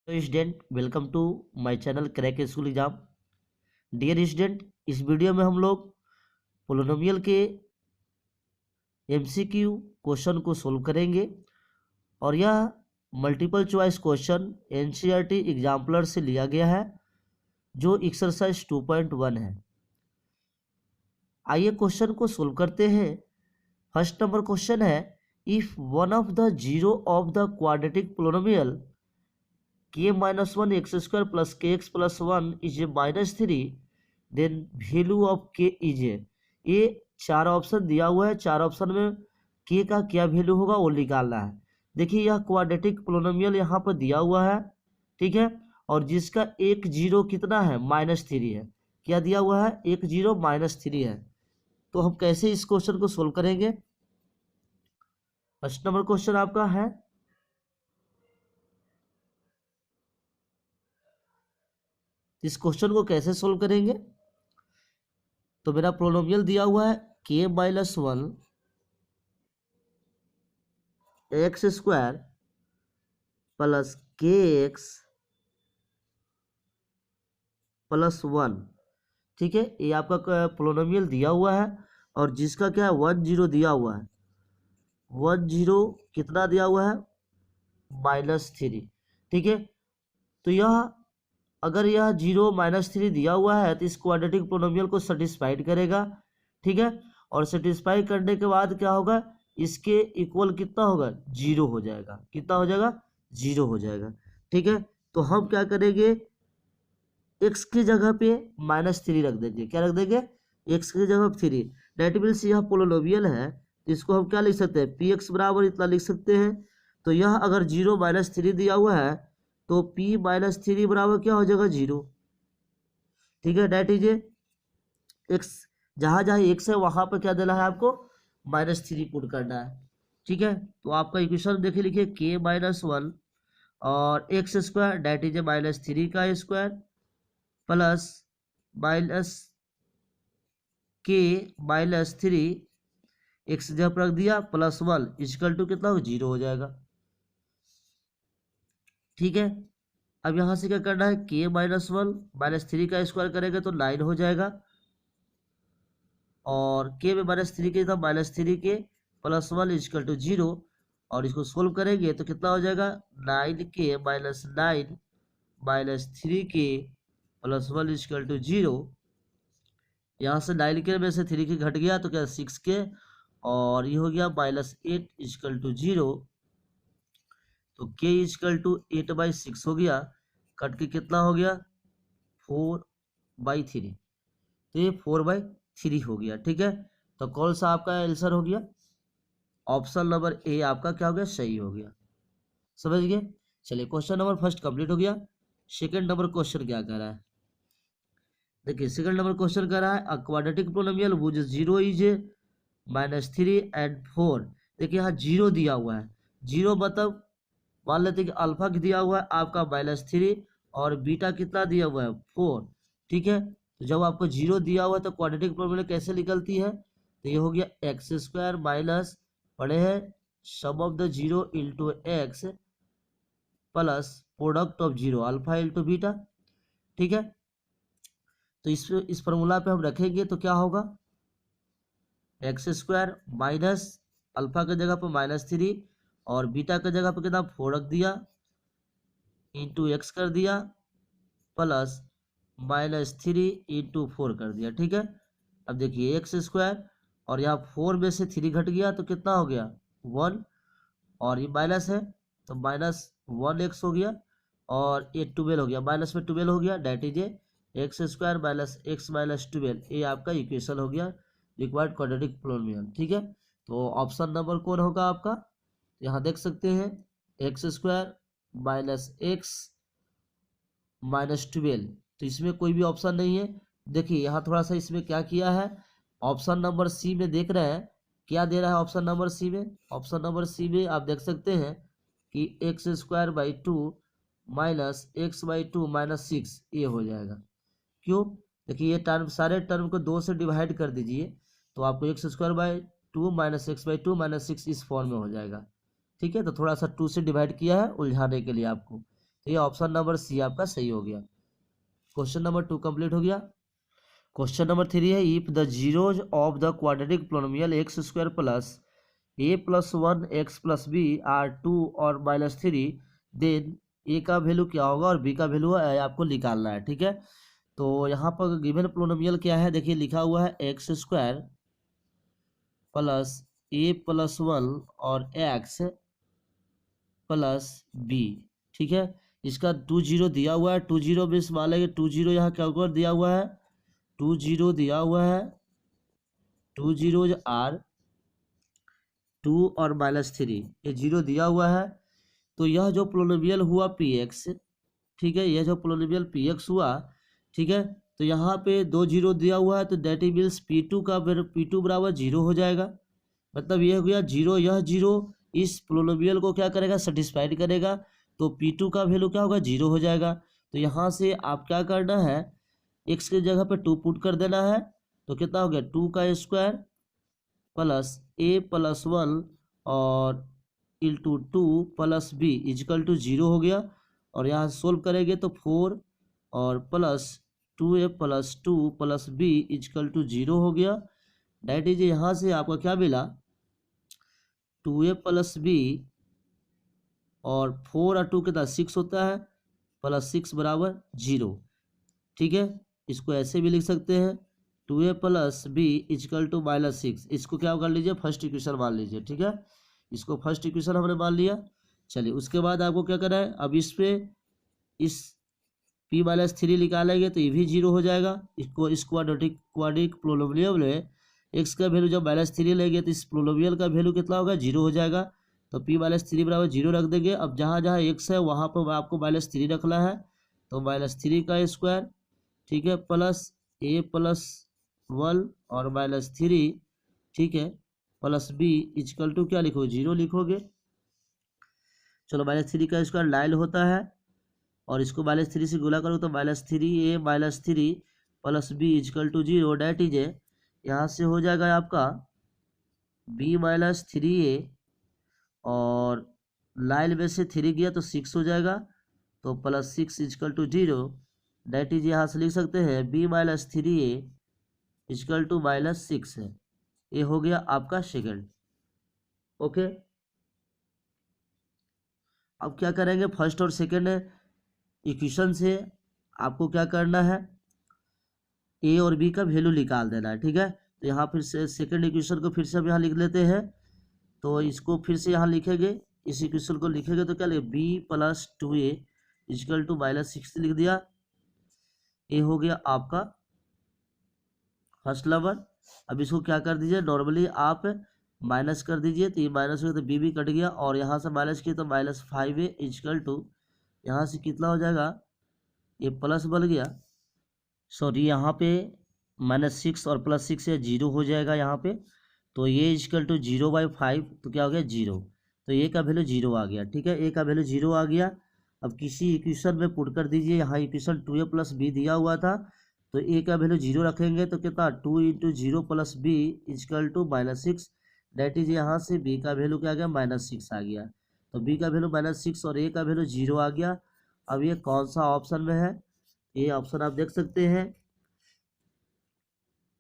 Hello student, welcome to my channel crack school exam. Dear student, इस video में हम लोग पोलिनोमियल के एमसीक्यू क्वेश्चन को सोल्व करेंगे और यह multiple choice question NCERT exemplar से लिया गया है जो एक्सरसाइज 2.1 है। आइए क्वेश्चन को सोल्व करते हैं। फर्स्ट नंबर क्वेश्चन है, if one of the zero of the quadratic polynomial k minus 1 x square plus kx plus 1 is a minus 3, then value of k is a। ये चार option दिया हुआ है, चार ऑप्शन में k का क्या वैल्यू होगा वो निकालना है। देखिए यह क्वाड्रेटिक पोलिनोमियल यहाँ पर दिया हुआ है, ठीक है, और जिसका एक जीरो कितना है -3 है। क्या दिया हुआ है? एक जीरो -3 है। तो हम कैसे इस क्वेश्चन को सोल्व करेंगे? फर्स्ट नंबर क्वेश्चन आपका है, इस क्वेश्चन को कैसे सोल्व करेंगे? तो मेरा पोलिनोमियल दिया हुआ है k minus 1 x square plus के एक्स प्लस 1, ठीक है। ये आपका पोलिनोमियल दिया हुआ है और जिसका क्या है 1 0 दिया हुआ है। 1 0 कितना दिया हुआ है? -3, ठीक है। तो यह अगर यह 0 -3 दिया हुआ है तो इस क्वाड्रेटिक पोलिनोमियल को सेटिस्फाइड करेगा, ठीक है। और सेटिस्फाई करने के बाद क्या होगा? इसके इक्वल कितना होगा? 0 हो जाएगा। कितना हो जाएगा? 0 हो जाएगा, ठीक है। तो हम क्या करेंगे, x की जगह पे -3 रख देंगे। क्या रख देंगे? x की जगह 3। डेट मीन्स यह पोलिनोमियल है, इसको हम क्या लिख सकते हैं? px बराबर इतना लिख सकते हैं। तो यह अगर 0 -3 दिया हुआ है तो p -3 बराबर क्या हो जाएगा? 0, ठीक है। डेट इज एक्स, जहां जहां एक्स है वहां पर क्या देना है आपको? -3 पुट करना है, ठीक है। तो आपका इक्वेशन देखिए, लिखिए k माइनस 1 और एक्स स्क्वायर डेट इज -3 का स्क्वायर प्लस माइनस के -3 एक्स जब रख दिया प्लस 1 इक्वल टू कितना हो? 0 हो जाएगा, ठीक है। अब यहां से क्या करना है? k माइनस 1 -3 का स्क्वायर करेंगे तो 9 हो जाएगा और k में -3 के था -3 के प्लस 1 इक्वल टू 0 और इसको सोल्व करेंगे तो कितना हो जाएगा? 9k minus 9 -3k plus 1 equal to 0। यहाँ से 9k में से 3k घट गया तो क्या 6k और ये हो गया -8 इक्वल टू 0। तो k इक्वल टू 8/6 हो गया, कट के कितना हो गया? 4/3। तो ये 4/3 हो गया, ठीक है। तो कौन सा आपका आंसर हो गया? ऑप्शन नंबर ए आपका क्या हो गया? सही हो गया। समझ गए? चलिए क्वेश्चन नंबर फर्स्ट कंप्लीट हो गया। सेकंड नंबर क्वेश्चन क्या कर रहा है? देखिए सेकंड नंबर क्वेश्चन कर रहा है, a quadratic polynomial which 0 is -3 and 4। देखिए यहाँ 0 दिया हुआ है। 0 मतलब मान लेते हैं कि अल्फा दिया हुआ है आपका -3 और बीटा कितना दिया हुआ है? 4, ठीक है। तो जब आपको 0 दिया हुआ है तो क्वाड्रेटिक पोलिनोमियल कैसे निकलती है? तो ये हो गया एक्स स्क्वायर माइनस पढ़े हैं sum of the 0 into X plus product of 0 alpha into beta, ठीक है। तो इस फॉर्मूला पे हम रखेंगे तो क्या होगा? एक्स स्क्वायर माइनस अल्फा की जगह पर -3 और बीटा की जगह पर कितना 4 रख दिया इंटू एक्स कर दिया प्लस -3 इंटू 4 कर दिया, ठीक है। अब देखिए एक्स स्क्वायर और यहाँ 4 में से 3 घट गया तो कितना हो गया? 1 और ये माइनस है तो -1x हो गया और ये 12 हो गया, माइनस में 12 हो गया। That is x square minus x minus 12। ये आपका इक्वेशन हो गया रिक्वायर्ड क्वाड्रेटिक पोलिनोमियल, ठीक है। तो ऑप्शन नंबर कौन होगा आपका? यहाँ देख सकते हैं x square minus x minus 12, तो इसमें कोई भी ऑप्शन नहीं है। देखिए यहाँ थोड़ा सा इसमें क्या किया है, ऑप्शन नंबर सी में देख रहे हैं क्या दे रहा है? ऑप्शन नंबर सी में, ऑप्शन नंबर सी में आप देख सकते हैं कि x square by 2 minus x by 2 minus 6 ये हो जाएगा। क्यों? देखिए ये टर्म सारे टर्म को 2 से डिवाइड कर दीजिए तो आपको x square by 2 minus x by 2 minus 6 इस फॉर्म में हो जाएगा, ठीक है। तो थोड़ा सा 2 से डिवाइड किया है उलझाने के लिए आपको। तो ये ऑप्शन नंबर सी आपका सही हो गया। क्वेश्चन नंबर 2 कंप्लीट हो गया। क्वेश्चन नंबर 3 है, if the zeros of the quadratic polynomial x square plus a plus 1 x plus b are 2 और -3, देन ए का वैल्यू क्या होगा और बी का वैल्यू आपको निकालना है। ठीक है, तो यहाँ पर गिवन पोलिनोमियल क्या है, देखिए लिखा हुआ है x square plus a plus 1 और एक्स प्लस बी। ठीक है, इसका 2 0 दिया हुआ है, 2 0 में मान लेंगे 2 0 यहाँ क्या ऊपर दिया हुआ है, 2 0 दिया हुआ है, 2 0 आर 2 और -3 ये 0 दिया हुआ है। तो यह जो पोलिनोमियल हुआ पी एक्स, ठीक है, यह जो पोलिनोमियल पी एक्स हुआ, ठीक है, तो यहाँ पे 2 0 दिया हुआ है, तो दैट मीन्स P2 का P2 बराबर 0 हो जाएगा। मतलब ये हो गया 0, यह 0 इस पोलिनोमियल को क्या करेगा, सेटिस्फाइड करेगा, तो P2 का वैल्यू क्या होगा, 0 हो जाएगा। तो यहाँ से आप क्या करना है, x की जगह पे 2 पुट कर देना है, तो कितना हो गया 2 का स्क्वायर प्लस a प्लस 1 और into 2 plus B equal to 0 हो गया। और यहाँ सोल्व करेंगे तो 4 और plus 2a plus 2 plus B equal to 0 हो गया। दैट इज यहाँ से आपका क्या मिला, 2a प्लस बी और 4 और 2 के साथ 6 होता है, प्लस 6 बराबर 0। ठीक है, इसको ऐसे भी लिख सकते हैं 2a plus B equal to -6। इसको क्या कर लीजिए, फर्स्ट इक्वेशन मान लीजिए। ठीक है, इसको फर्स्ट इक्वेशन हमने मान लिया। चलिए उसके बाद आपको क्या करना है, अब इस पे इस p -3 निकालेंगे तो ये भी 0 हो जाएगा। इसको इस क्वाड्रेटिक पोलिनोमियल में x का वैल्यू जब -3 लेंगे तो इस पोलिनोमियल का वैल्यू कितना होगा, 0 हो जाएगा। तो p -3 बराबर 0 रख देंगे। अब जहाँ जहाँ x है वहाँ पर आपको -3 रखना है, तो -3 का स्क्वायर, ठीक है, प्लस a प्लस 1 और -3, ठीक है, प्लस b इजकल टू क्या लिखोगे, 0 लिखोगे। चलो -3 का स्क्वायर 9 होता है, और इसको -3 से गुणा करो तो -3a -3 plus b equal to 0। That is यहाँ से हो जाएगा आपका b -3a और 9 में से 3 गया तो 6 हो जाएगा, तो plus 6 equal to 0। That is यहाँ से लिख सकते हैं b -3a इजकल टू -6 है। ये हो गया आपका सेकंड। ओके, अब क्या करेंगे, फर्स्ट और सेकंड इक्वेशन से आपको क्या करना है, ए और बी का वैल्यू निकाल देना है। ठीक है, तो यहाँ फिर से सेकंड इक्वेशन को फिर से हम यहाँ लिख लेते हैं। तो इसको फिर से यहाँ लिखेंगे, इस इक्वेशन को लिखेंगे तो क्या लिखे, b plus 2a is equal to -6 लिख दिया। ये हो गया आपका फर्स्ट नंबर। अब इसको क्या कर दीजिए, नॉर्मली आप माइनस कर दीजिए, तो ये माइनस हो गया तो बी भी कट गया, और यहाँ से माइनस किया तो -5a इजकल टू यहाँ से कितना हो जाएगा, ये प्लस बन गया, सॉरी यहाँ पे -6 और +6 है 0 हो जाएगा यहाँ पे। तो ये इजकल टू 0/5, तो क्या हो गया 0, तो ए का वैल्यू 0 आ गया। ठीक है, ए का वैल्यू 0 आ गया। अब किसी इक्वेशन में पुट कर दीजिए, यहाँ इक्वेशन 2a प्लस बी दिया हुआ था, तो ए का वैल्यू 0 रखेंगे तो कितना 2 × 0 plus B equal to -6। That is यहाँ से बी का वैल्यू क्या आ गया, -6 आ गया। तो बी का वैल्यू -6 और ए का वैल्यू 0 आ गया। अब ये कौन सा ऑप्शन में है, ये ऑप्शन आप देख सकते हैं,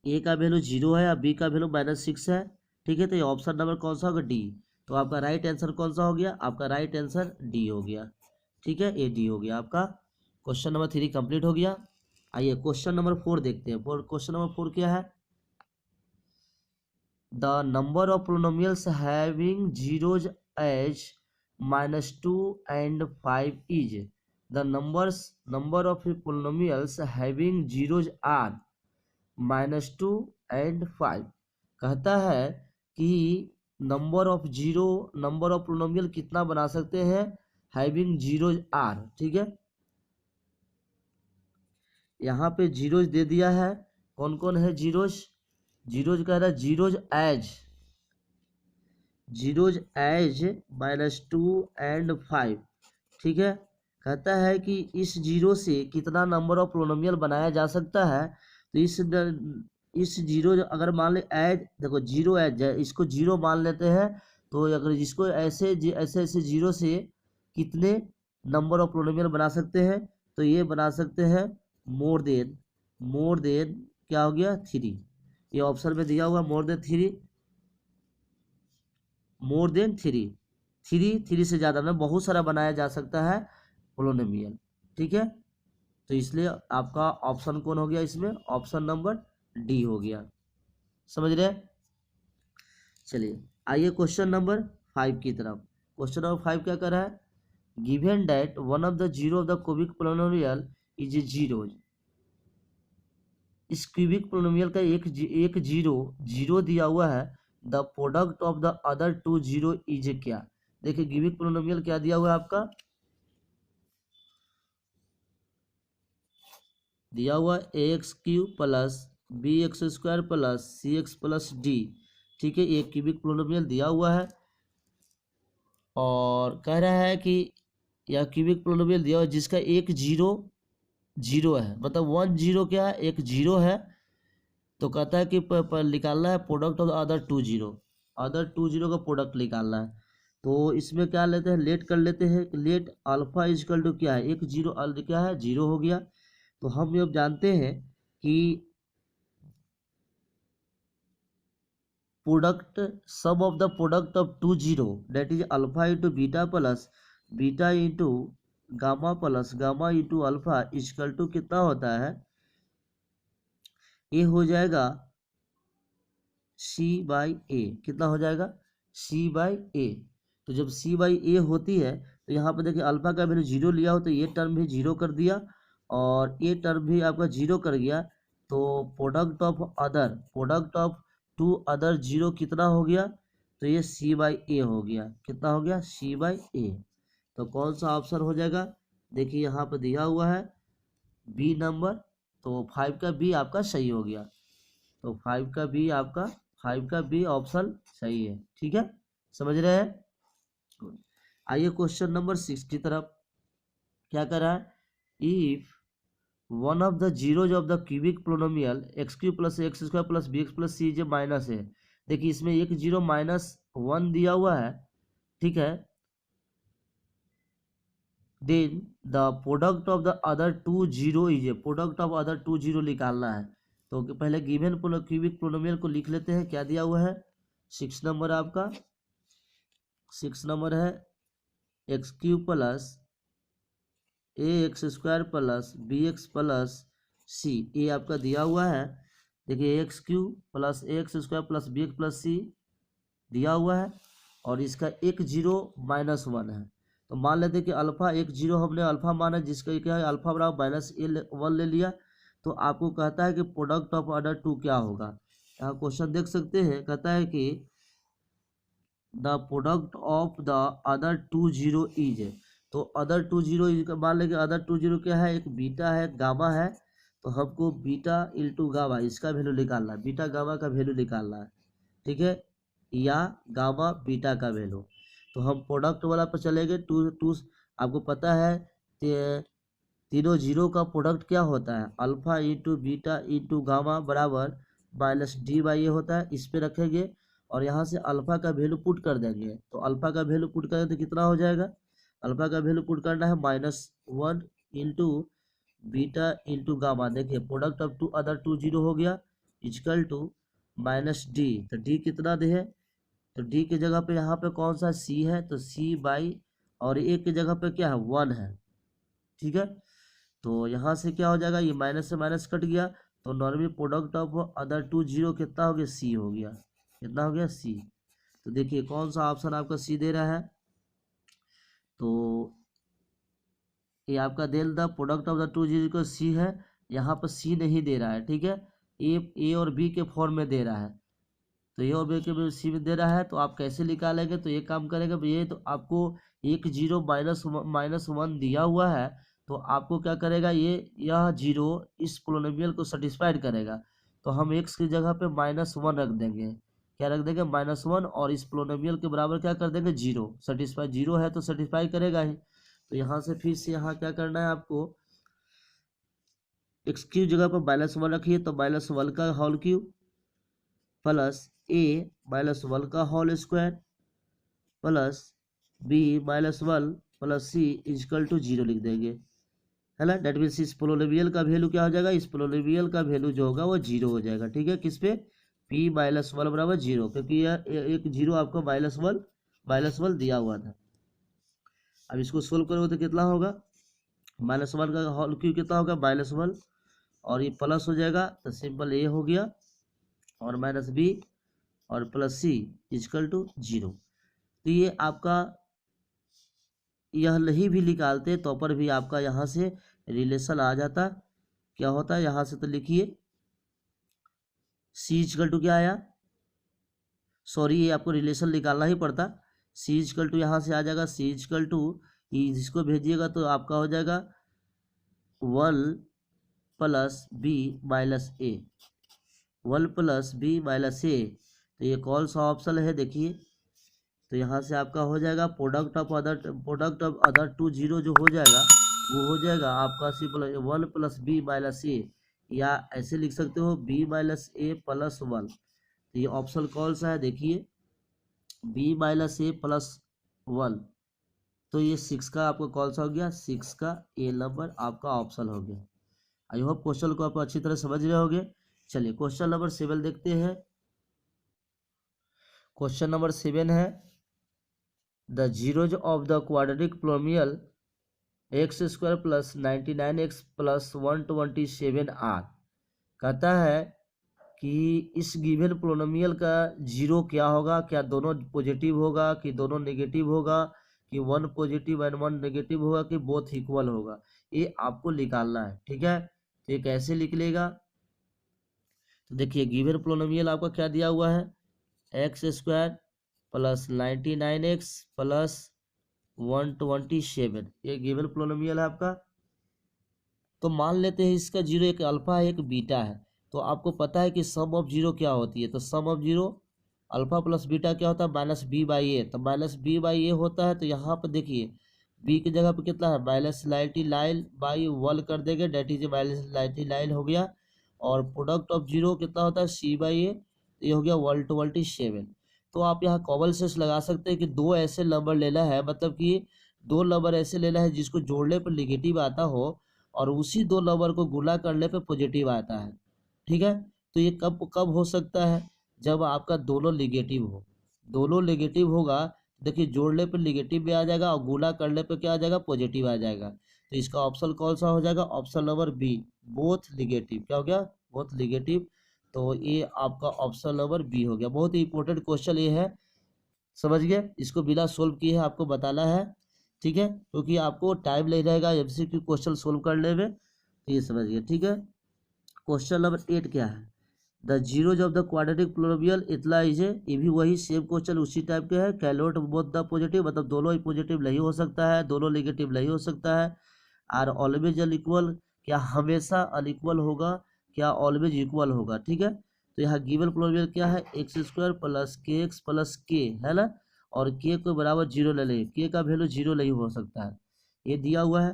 ए का वैल्यू 0 है और बी का वैल्यू -6 है। ठीक है, तो ये ऑप्शन नंबर कौन सा होगा, डी। तो आपका राइट आंसर कौन सा हो गया, आपका राइट आंसर डी हो गया। ठीक है, ए डी हो गया आपका। क्वेश्चन नंबर 3 कंप्लीट हो गया। आइए क्वेश्चन नंबर 4 देखते हैं। क्वेश्चन नंबर 4 क्या है, the number of polynomials having zeros as -2 and 5 is the number of polynomials having zeros are -2 and 5। कहता है कि नंबर ऑफ पोलिनोमियल कितना बना सकते हैं, हैविंग जीरोज आर। ठीक है, यहाँ पे जीरोज दे दिया है, कौन कौन है जीरोज कह रहा है जीरोज एज -2 and 5। ठीक है, कहता है कि इस जीरो से कितना नंबर ऑफ पोलिनोमियल बनाया जा सकता है। तो इस जीरो अगर मान ले एज, देखो जीरो एज है, इसको जीरो मान लेते हैं। तो अगर इसको ऐसे ऐसे जीरो से कितने नंबर ऑफ पोलिनोमियल बना सकते हैं, तो ये बना सकते हैं मोर देन क्या हो गया 3। ये ऑप्शन में दिया हुआ मोर देन 3 3 से ज़्यादा में बहुत सारा बनाया जा सकता है पोलिनोमियल, ठीक है। तो इसलिए आपका ऑप्शन कौन हो गया इसमें, ऑप्शन नंबर डी हो गया, समझ रहे हैं। चलिए आइए क्वेश्चन नंबर 5 की तरफ। क्वेश्चन नंबर 5 क्या कर रहा है, given that one of the zero of the cubic polynomial is a zero. इस क्यूबिक पोलिनोमियल का एक जीरो दिया हुआ है, the product of the other two zero is क्या। देखिए क्यूबिक पोलिनोमियल क्या दिया हुआ है आपका, दिया हुआ A X cube plus B X square plus C X plus D, ठीक है। एक क्यूबिक पोलिनोमियल दिया हुआ है और कह रहा है कि यह क्यूबिक पोलिनोमियल दिया हुआ है जिसका एक जीरो है, मतलब 1 0 क्या है, एक जीरो है। तो कहता है कि निकालना है product of other two zero का प्रोडक्ट निकालना है। तो इसमें क्या लेते हैं, लेट कर लेते हैं। लेट अल्फा इजकल टू क्या है, एक जीरो क्या है, जीरो हो गया। तो हम अब जानते हैं कि product sum of the product of two zero that is alpha into beta plus beta into gamma plus gamma into alpha equal to कितना होता है, ये हो जाएगा सी बाई ए। कितना हो जाएगा, सी बाई ए। तो जब सी बाई ए होती है तो यहाँ पर देखिए अल्फा का वैल्यू जीरो लिया हो तो ये टर्म भी जीरो कर दिया और ये टर्म भी आपका जीरो कर गया। तो product of two other zero कितना हो गया, तो ये सी बाई ए हो गया। कितना हो गया, सी बाई ए। तो कौन सा ऑप्शन हो जाएगा, देखिए यहाँ पर दिया हुआ है बी नंबर। तो 5 का बी आपका सही हो गया। तो 5 का बी ऑप्शन सही है, ठीक है, समझ रहे हैं। आइए क्वेश्चन नंबर 6 की तरफ। क्या कर रहा है, if one of the zeros of the cubic polynomial X cube plus X square plus B X plus C जो माइनस है। देखिए इसमें एक जीरो -1 दिया हुआ है, ठीक है। Then the product of the other two zero is a, product of other two zero निकालना है। तो पहले गिवन क्यूबिक पोलिनोमियल को लिख लेते हैं। क्या दिया हुआ है, 6 नंबर आपका 6 नंबर है X cube plus A X square plus B X plus C, ये आपका दिया हुआ है। देखिए X cube plus A X square plus B X plus C दिया हुआ है और इसका एक जीरो -1 है। तो मान लेते हैं कि अल्फा एक जीरो हमने अल्फा माना, जिसका क्या है अल्फा बराबर -1 ले लिया। तो आपको कहता है कि प्रोडक्ट ऑफ अदर टू क्या होगा। यहाँ क्वेश्चन देख सकते हैं, कहता है कि the product of the other two zero is. तो अदर टू जीरो मान लेंगे अदर टू जीरो क्या है, एक बीटा है गामा है। तो हमको बीटा इंटू गामा इसका वैल्यू निकालना है, बीटा गामा का वैल्यू निकालना है, ठीक है, या गामा बीटा का वैल्यू। तो हम प्रोडक्ट वाला पर चलेंगे। टू आपको पता है तीनों जीरो का प्रोडक्ट क्या होता है, alpha into beta into gamma बराबर -d/a होता है। इस पे रखेंगे और यहाँ से अल्फा का वैल्यू पुट कर देंगे। तो अल्फा का वैल्यू पुट करें तो कितना हो जाएगा, अल्फा का वैल्यू पुट करना है -1 इंटू बीटा इंटू गामा। देखिए product of two other two zero हो गया इजकल टू -d। तो d कितना दे है, तो d की जगह पे यहाँ पे कौन सा c है, तो c बाई और a की जगह पे क्या है 1 है, ठीक है। तो यहाँ से क्या हो जाएगा, ये माइनस से माइनस कट गया। तो normally product of other two zero कितना हो गया, सी हो गया। कितना हो गया, सी। तो देखिए कौन सा ऑप्शन आपका सी दे रहा है, तो ये आपका देल the product of the two zero को सी है। यहाँ पर सी नहीं दे रहा है, ठीक है, ए और बी के फॉर्म में दे रहा है। तो ए और बी के सी में दे रहा है, तो आप कैसे निकालेंगे, तो ये काम करेंगे ये, तो आपको एक जीरो -1 दिया हुआ है। तो आपको क्या करेगा, यह जीरो इस पोलिनोमियल को सेटिस्फाइड करेगा। तो हम एक्स की जगह पे -1 रख देंगे। क्या रख देंगे, -1, और इस पोलिनोमियल के बराबर क्या कर देंगे, जीरो। सेटिस्फाई जीरो है तो सेटिस्फाई करेगा ही। तो यहाँ से फिर से यहाँ क्या करना है आपको, एक्स की जगह पर -1 रखिए। तो -1 का होल क्यूब प्लस a -1 का whole square plus b -1 plus C equal to 0 लिख देंगे, है ना। डेट मीन्स इस पोलोलेबियल का वैल्यू क्या हो जाएगा, इस पोलोलेबियल का वैल्यू जो होगा वो 0 हो जाएगा, ठीक है। किस पे, p माइनस वन बराबर 0, क्योंकि यह एक 0 आपको माइनस वन दिया हुआ था। अब इसको सोल्व करोगे तो कितना होगा, -1 का होल क्यूब कितना होगा -1, और ये प्लस हो जाएगा तो सिंपल ए हो गया, और माइनस बी और प्लस सी इजकल टू 0। तो ये आपका यह नहीं भी निकालते तो पर भी आपका यहाँ से रिलेशन आ जाता। क्या होता है यहाँ से, तो लिखिए सी इजकल टू क्या आया, सॉरी ये आपको रिलेशन निकालना ही पड़ता। सी इजकल टू यहाँ से आ जाएगा, सी इजकल टू जिसको भेजिएगा तो आपका हो जाएगा 1 प्लस बी माइनस ए, 1 प्लस बी माइनस ए। तो ये कौन सा ऑप्शन है देखिए, तो यहाँ से आपका हो जाएगा product of other two zero जो हो जाएगा वो हो जाएगा आपका C plus 1 plus B minus A, या ऐसे लिख सकते हो बी माइनस ए प्लस 1। तो ये ऑप्शन कौन सा है देखिए, बी माइनस ए प्लस 1। तो ये 6 का आपका कौन सा हो गया, 6 का ए नंबर आपका ऑप्शन हो गया। आई होप क्वेश्चन को आप अच्छी तरह समझ रहे होगे। चलिए क्वेश्चन नंबर 7 देखते हैं। क्वेश्चन नंबर 7 है the zeros of the quadratic polynomial x square plus 99x plus 127 are. कहता है कि इस गिवन पोलिनोमियल का जीरो क्या होगा, क्या दोनों पॉजिटिव होगा कि दोनों नेगेटिव होगा, कि 1 पॉजिटिव एंड 1 नेगेटिव होगा, कि बोथ इक्वल होगा, ये आपको निकालना है, ठीक है। तो ये कैसे निकलेगा, तो देखिए गिवन पोलिनोमियल आपका क्या दिया हुआ है, x square plus 99x plus 127, ये गिवन पोलिनोमियल है आपका। तो मान लेते हैं इसका जीरो एक अल्फा है एक बीटा है, तो आपको पता है कि सम ऑफ जीरो क्या होती है, तो sum of zero alpha plus beta क्या होता है माइनस बी बाई ए, तो माइनस बी बाई ए होता है। तो यहाँ पर देखिए बी की जगह पे कितना है माइनस 99 बाई 1 कर देंगे, डेट इज माइनस 99 हो गया, और प्रोडक्ट ऑफ जीरो कितना होता है सी बाई ए, तो ये हो गया 127। तो आप यहाँ कॉमन सेंस लगा सकते हैं कि दो ऐसे नंबर लेना है, मतलब कि दो नंबर ऐसे लेना है जिसको जोड़ने पर निगेटिव आता हो और उसी दो नंबर को गुणा करने पे पॉजिटिव आता है, ठीक है। तो ये कब कब हो सकता है, जब आपका दोनों निगेटिव हो, दोनों निगेटिव होगा, देखिए जोड़ने पे निगेटिव भी आ जाएगा और गुणा करने पे क्या आ जाएगा पॉजिटिव आ जाएगा। तो इसका ऑप्शन कौन सा हो जाएगा, option number B, both negative. क्या हो गया, बोथ निगेटिव। तो ये आपका ऑप्शन नंबर बी हो गया। बहुत ही इंपॉर्टेंट क्वेश्चन ये है, समझ गए, इसको बिना सोल्व किए आपको बताना है, ठीक है, क्योंकि आपको टाइम ले जाएगा एमसीक्यू क्वेश्चन सोल्व करने में, तो ये समझिए, ठीक है। क्वेश्चन नंबर 8 क्या है, the zeros of the quadratic polynomial इतना इजे, ये भी वही सेम क्वेश्चन उसी टाइप के है। कैलकुलेट बोथ द पॉजिटिव, मतलब दोनों ही पॉजिटिव नहीं हो सकता है, दोनों नेगेटिव नहीं हो सकता है। आर ऑलवेज अनइक्वल, क्या हमेशा अनइक्वल होगा, क्या ऑलवेज इक्वल होगा, ठीक है। तो यहाँ गिवन पोलिनोमियल क्या है, एक्स स्क्वायर प्लस के एक्स प्लस के, है ना, और के को बराबर 0 ले लें, के का वैल्यू 0 नहीं हो सकता है, ये दिया हुआ है।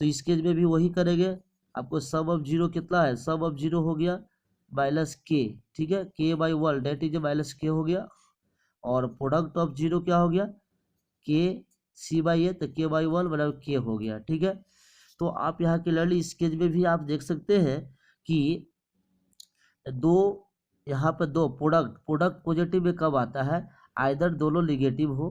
तो इस केस में भी वही करेंगे, आपको सम ऑफ जीरो कितना है, सम ऑफ जीरो हो गया माइनस के, ठीक है, के बाई 1 डेट इज माइनस के हो गया, और प्रोडक्ट ऑफ जीरो क्या हो गया, के सी बाई ए, तो के बाई 1 बराबर के हो गया, ठीक है। तो आप यहाँ क्लियरली इस केस में भी आप देख सकते हैं कि दो, यहाँ पर दो प्रोडक्ट पॉजिटिव में कब आता है, आइदर दोनों निगेटिव हो,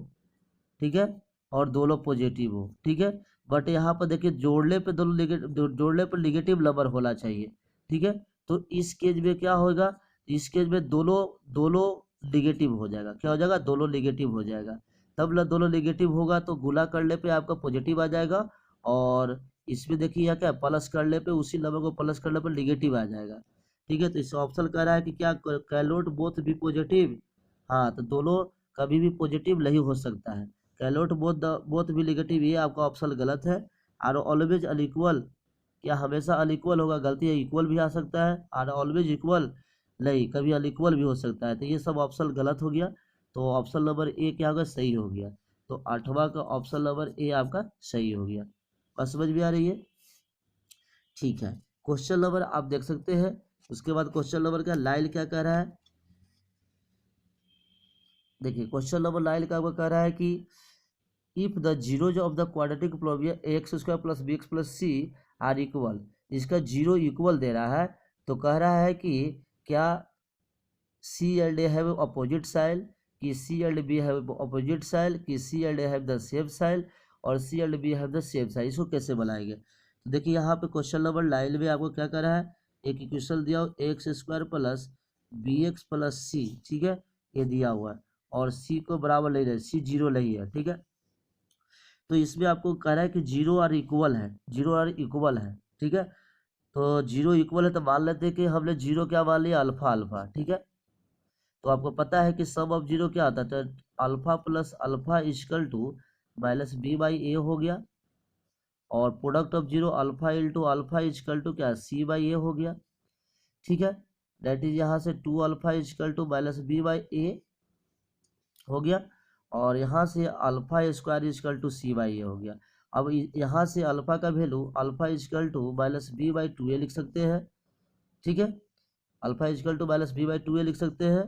ठीक है, और दोनों पॉजिटिव हो, ठीक है। बट यहाँ पर देखिए जोड़ने पे दोनों नेगेटिव, जोड़ने पर निगेटिव नंबर होना चाहिए, ठीक है। तो इस केस में क्या होगा, इस केस में दोनों दोनों निगेटिव हो जाएगा, क्या हो जाएगा, दोनों निगेटिव हो जाएगा। तब ना दोनों निगेटिव होगा तो गुणा करने पे आपका पॉजिटिव आ जाएगा, और इसमें देखिए यहाँ क्या प्लस करने पे उसी नंबर को प्लस करने पर निगेटिव आ जाएगा, ठीक है। तो इस ऑप्शन कह रहा है कि क्या कैलोट बोथ भी पॉजिटिव, हाँ, तो दोनों कभी भी पॉजिटिव नहीं हो सकता है, कैलोट बोथ भी नेगेटिव, ये आपका ऑप्शन गलत है। और ऑलवेज अनइक्वल, क्या हमेशा अनइक्वल होगा, गलती है, इक्वल भी आ सकता है, और ऑलवेज इक्वल नहीं, कभी अनइक्वल भी हो सकता है, तो ये सब ऑप्शन गलत हो गया। तो ऑप्शन नंबर ए क्या होगा, सही हो गया। तो 8वां का ऑप्शन नंबर ए आपका सही हो गया। बस समझ में आ रही है, ठीक है। क्वेश्चन नंबर आप देख सकते हैं, उसके बाद क्वेश्चन नंबर क्या लाइल क्या कह रहा है, देखिए क्वेश्चन नंबर लाइल का कह रहा है कि if the zeros of the quadratic polynomial x square plus B X plus C are equal, इसका जीरो इक्वल दे रहा है, तो कह रहा है कि क्या C and A have opposite साइड, कि C and B have opposite साइड, कि C and A have the same साइड, और C and B have the same साइड। इसको कैसे बनाएंगे? तो देखिए यहाँ पे क्वेश्चन नंबर 9 में आपको क्या कर रहा है, एक इक्वेशन दिया हो X square plus B X plus C, ठीक है, ये दिया हुआ है, और सी को बराबर ले रहे, सी जीरो नहीं है, ठीक है। तो इसमें आपको कह रहा है कि जीरो और इक्वल है, जीरो और इक्वल है, ठीक है। तो जीरो इक्वल है तो मान लेते हैं कि हमने जीरो क्या मान लिया, अल्फा अल्फा, ठीक है। तो आपको पता है कि सम ऑफ जीरो क्या होता है, तो alpha plus alpha equal to minus B by A हो गया, और product of zero alpha into alpha equal to क्या, सी बाई ए हो गया, ठीक है। दैट इज यहाँ से two alpha equal to minus B by A हो गया, और यहाँ से alpha square equal to C by A हो गया। अब यहाँ से अल्फा का value alpha equal to minus B by two A लिख सकते हैं, ठीक है। Alpha equal to minus B by two A लिख सकते हैं।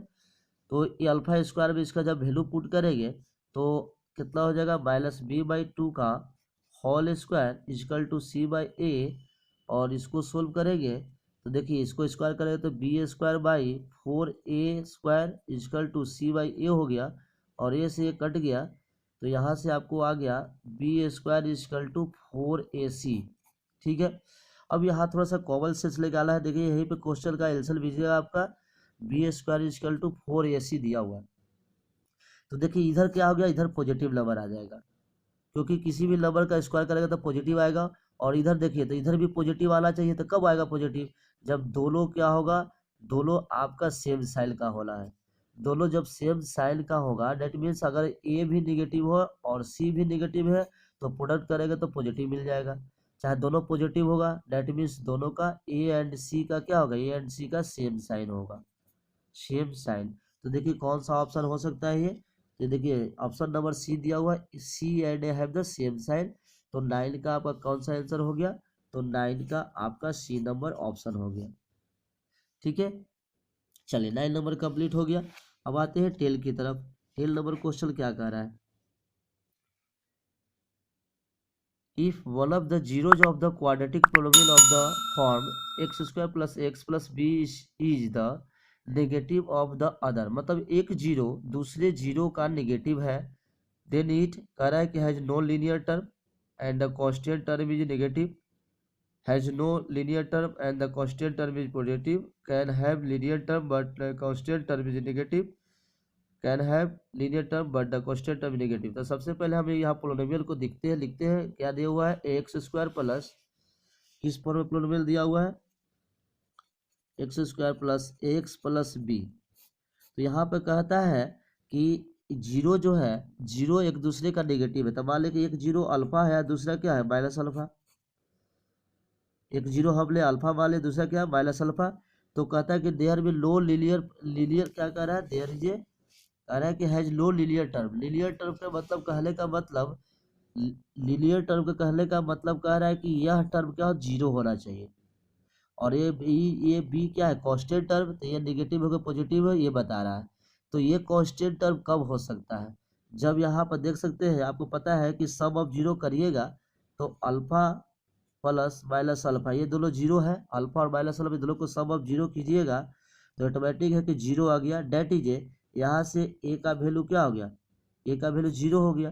तो ये अल्फा स्क्वायर में इसका जब वैल्यू पुट करेंगे तो कितना हो जाएगा, माइनस बी बाई टू का whole square equal to C by A, और इसको सोल्व करेंगे तो देखिए इसको स्क्वायर करेंगे तो B square by 4a square equal to C by A हो गया, और ए से ये कट गया, तो यहाँ से आपको आ गया B square equal to 4ac, ठीक है। अब यहाँ थोड़ा सा कॉमन सेंस निकाला है, देखिए यहीं पे क्वेश्चन का आंसर दीजिएगा आपका B square equal to 4ac दिया हुआ है। तो देखिए इधर क्या हो गया, इधर पॉजिटिव नंबर आ जाएगा, क्योंकि किसी भी नंबर का स्क्वायर करेगा तो पॉजिटिव आएगा, और इधर देखिए तो इधर भी पॉजिटिव आना चाहिए, तो कब आएगा पॉजिटिव, जब दोनों क्या होगा, दोनों आपका सेम साइन का होना है। दोनों जब सेम साइन का होगा डेट मीन्स अगर ए भी निगेटिव हो और सी भी निगेटिव है तो प्रोडक्ट करेगा तो पॉजिटिव मिल जाएगा। चाहे दोनों पॉजिटिव होगा डेट मीन्स दोनों का ए एंड सी का क्या होगा, ए एंड सी का सेम साइन होगा, सेम साइन। तो देखिए कौन सा ऑप्शन हो सकता है ये देखिए ऑप्शन नंबर सी दिया हुआ है, C and A have the same sign. तो 9 का आपका कौन सा आंसर हो गया, तो 9 का आपका सी नंबर ऑप्शन हो गया, ठीक है। चलिए 9 नंबर कंप्लीट हो गया। अब आते हैं टेल की तरफ। टेल नंबर क्वेश्चन क्या कह रहा है, if one of the zeros of the quadratic polynomial of the form x square plus x plus B is the negative of the other, मतलब एक जीरो दूसरे जीरो का नेगेटिव है, देन इट कह रहा है कि has no linear term and the constant term is negative, has no linear term and the constant term is positive, can have linear term but constant term is negative, can have linear term but the constant term negative. तो सबसे पहले हम यहाँ polynomial को दिखते हैं, लिखते हैं क्या दिया हुआ है, एक्स स्क्वायर प्लस किस फॉर्म में पोलिनोमियल दिया हुआ है, एक्स स्क्वायर प्लस बी। तो यहाँ पे कहता है कि जीरो जो है, जीरो एक दूसरे का नेगेटिव है, तो मान लें कि एक जीरो अल्फा है दूसरा क्या है माइनस अल्फा, एक जीरो हम ले अल्फा मान ले दूसरा क्या है माइनस अल्फा। तो कहता है कि देयर में लो लीनियर, लीनियर क्या कह रहा है, देयर इज ए कह रहा है कि has low linear term, linear term का मतलब कहने का मतलब, लीनियर टर्म का कहने का मतलब कह रहा है कि यह टर्म क्या हो, जीरो होना चाहिए, और ये बी क्या है कांस्टेंट टर्म, तो ये नेगेटिव होगा पॉजिटिव है ये बता रहा है। तो ये कांस्टेंट टर्म कब हो सकता है, जब यहाँ पर देख सकते हैं आपको पता है कि सम ऑफ जीरो करिएगा तो अल्फा प्लस माइनस अल्फा ये दोनों जीरो है, अल्फा और माइनस अल्फा दोनों को सम ऑफ जीरो कीजिएगा तो ऑटोमेटिक है कि जीरो आ गया, डेट इज ए यहाँ से ए का वैल्यू क्या हो गया, ए का वैल्यू जीरो हो गया,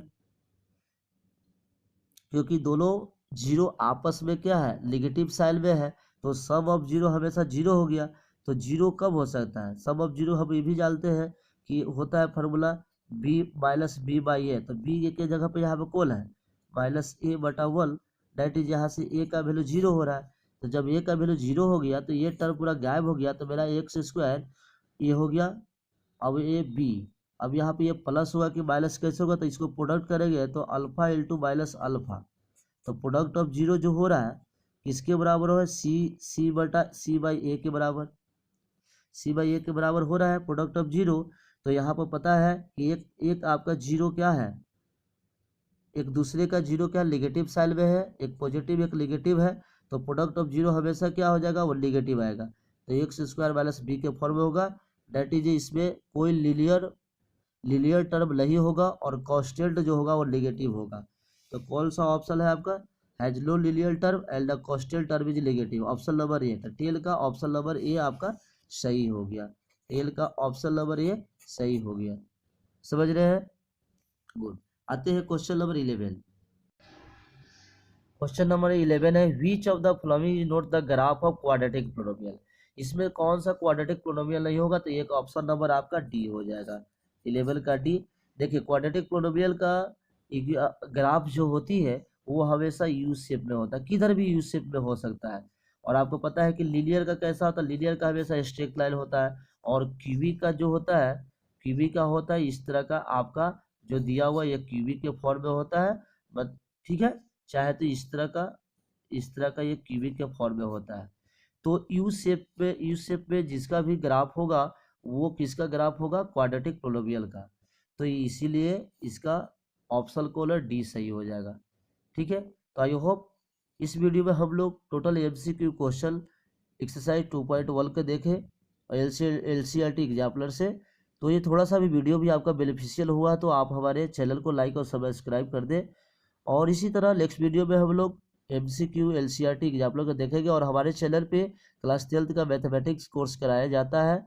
क्योंकि दोनों जीरो आपस में क्या है निगेटिव साइन में है, तो सम ऑफ जीरो हमेशा जीरो हो गया। तो जीरो कब हो सकता है, सम ऑफ जीरो हम ये भी जानते हैं कि होता है formula B minus B by A, तो बी ए के जगह पे यहाँ पे कौन है माइनस ए बटा वन, डेट इज यहाँ से ए का वैल्यू जीरो हो रहा है। तो जब ए का वैल्यू जीरो हो गया तो ये टर्म पूरा गायब हो गया, तो मेरा एक्स स्क्वायर ये हो गया, अब ए बी, अब यहाँ पे ये प्लस होगा कि माइनस कैसे होगा, तो इसको प्रोडक्ट करेंगे तो अल्फा इंटू माइनस अल्फा, तो प्रोडक्ट ऑफ जीरो जो हो रहा है किसके बराबर हो, सी बटा सी बाई ए के बराबर, सी बाई ए के बराबर हो रहा है प्रोडक्ट ऑफ जीरो। तो यहाँ पर पता है कि एक आपका जीरो क्या है, एक दूसरे का जीरो क्या नेगेटिव साइन में है, एक पॉजिटिव एक नेगेटिव है, तो प्रोडक्ट ऑफ जीरो हमेशा क्या हो जाएगा, वो नेगेटिव आएगा, तो एक्स स्क्वायर माइनस बी के फॉर्म में होगा, डेट इज इसमें कोई लीनियर लीनियर टर्म नहीं होगा और कांस्टेंट जो होगा वो नेगेटिव होगा। तो कौन सा ऑप्शन है आपका, has no linear term and the constant term is negative, option number A. तो टेल का ऑप्शन नंबर ए आपका सही हो गया, टेल का ऑप्शन नंबर ए सही हो गया। समझ रहे हैं, गुड। आते हैं क्वेश्चन नंबर 11। क्वेश्चन नंबर 11 है, which of the following is not the graph of quadratic polynomial. इसमें कौन सा क्वाड्रेटिक पोलिनोमियल नहीं होगा, तो एक ऑप्शन नंबर आपका डी हो जाएगा, 11 का डी। देखिए क्वाड्रेटिक पोलिनोमियल का ग्राफ जो होती है वो हमेशा यू शेप में होता है, किधर भी यू शेप में हो सकता है। और आपको पता है कि लीनियर का कैसा होता है, लीनियर का हमेशा स्ट्रेट लाइन होता है, और क्यूबिक का जो होता है, क्यूबिक का होता है इस तरह का, आपका जो दिया हुआ ये क्यूबिक के फॉर्म में होता है, बट ठीक है, चाहे तो इस तरह का ये क्यूबिक के फॉर्म में होता है। तो यू शेप में जिसका भी ग्राफ होगा वो किसका ग्राफ होगा, क्वाड्रेटिक पोलिनोमियल का। तो इसीलिए इसका ऑप्शन कॉलर डी सही हो जाएगा। ठीक है, तो आई होप इस वीडियो में हम लोग टोटल एमसीक्यू क्वेश्चन एक्सरसाइज 2.1 के देखें और एलसीआरटी एग्जाम्पलर से। तो ये थोड़ा सा भी वीडियो भी आपका बेनिफिशियल हुआ तो आप हमारे चैनल को लाइक और सब्सक्राइब कर दें। और इसी तरह नेक्स्ट वीडियो में हम लोग एमसीक्यू एलसीआरटी एग्जाम्पलर को देखेंगे। और हमारे चैनल पे क्लास 12th का मैथमेटिक्स कोर्स कराया जाता है,